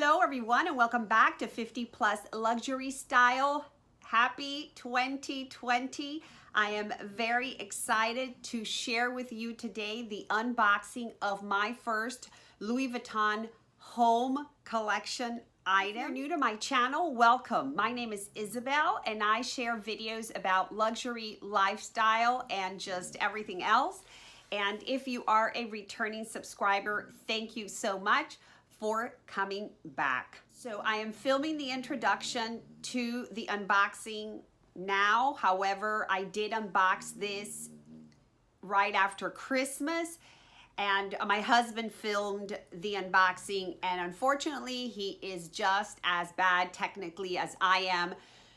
Hello everyone and welcome back to 50 Plus Luxury Style. Happy 2020. I am very excited to share with you today the unboxing of my first Louis Vuitton home collection item. If you're new to my channel, welcome. My name is Isabel and I share videos about luxury lifestyle and just everything else. And if you are a returning subscriber, thank you so much for coming back. So I am filming the introduction to the unboxing now. However, I did unbox this right after Christmas and my husband filmed the unboxing, and unfortunately he is just as bad technically as I am.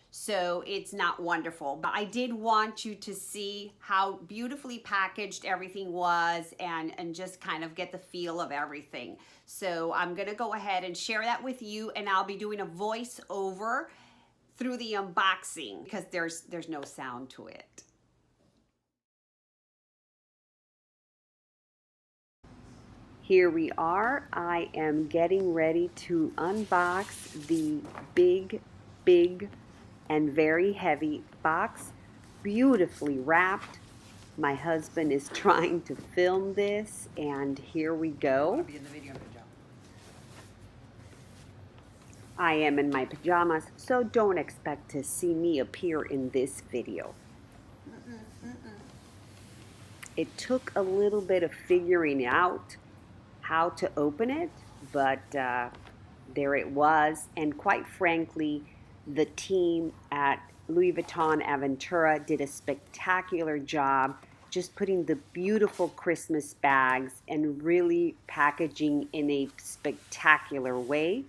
So it's not wonderful, but I did want you to see how beautifully packaged everything was and just kind of get the feel of everything. So I'm gonna go ahead and share that with you, and I'll be doing a voiceover through the unboxing because there's no sound to it. Here we are. I am getting ready to unbox the big and very heavy box, beautifully wrapped. My husband is trying to film this, and here we go. I am in my pajamas, so don't expect to see me appear in this video. It took a little bit of figuring out how to open it, but there it was, and quite frankly, the team at Louis Vuitton Aventura did a spectacular job just putting the beautiful Christmas bags and really packaging in a spectacular way.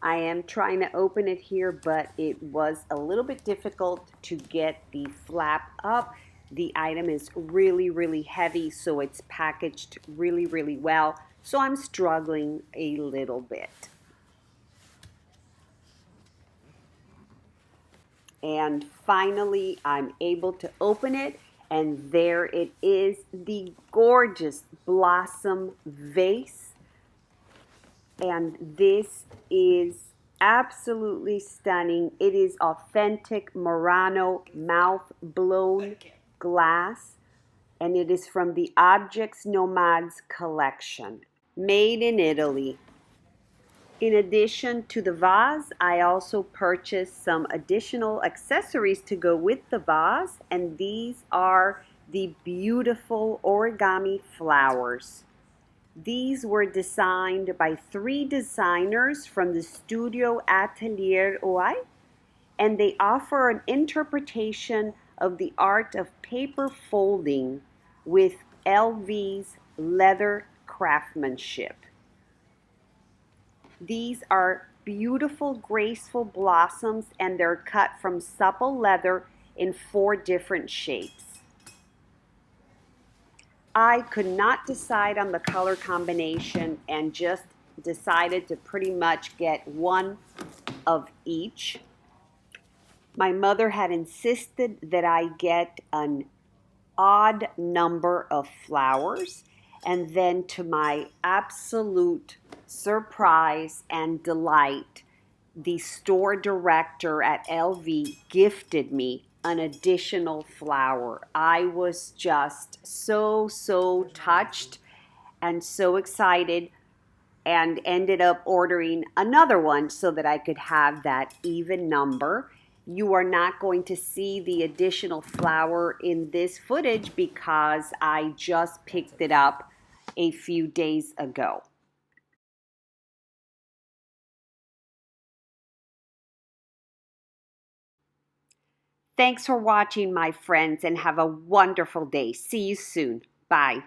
I am trying to open it here, but it was a little bit difficult to get the flap up. The item is really heavy, so it's packaged really well. So I'm struggling a little bit. And finally, I'm able to open it, and there it is, the gorgeous blossom vase. And this is absolutely stunning. It is authentic Murano mouth blown glass, and it is from the Objets Nomades collection, made in Italy. In addition to the vase, I also purchased some additional accessories to go with the vase, and these are the beautiful origami flowers. These were designed by 3 designers from the studio Atelier Oai, and they offer an interpretation of the art of paper folding with LV's leather craftsmanship. These are beautiful, graceful blossoms, and they're cut from supple leather in 4 different shapes. I could not decide on the color combination and just decided to pretty much get one of each. My mother had insisted that I get an odd number of flowers, and then to my absolute surprise and delight, the store director at LV gifted me an additional flower. I was just so touched and so excited, and ended up ordering another one so that I could have that even number. You are not going to see the additional flower in this footage because I just picked it up a few days ago. Thanks for watching, my friends, and have a wonderful day. See you soon. Bye.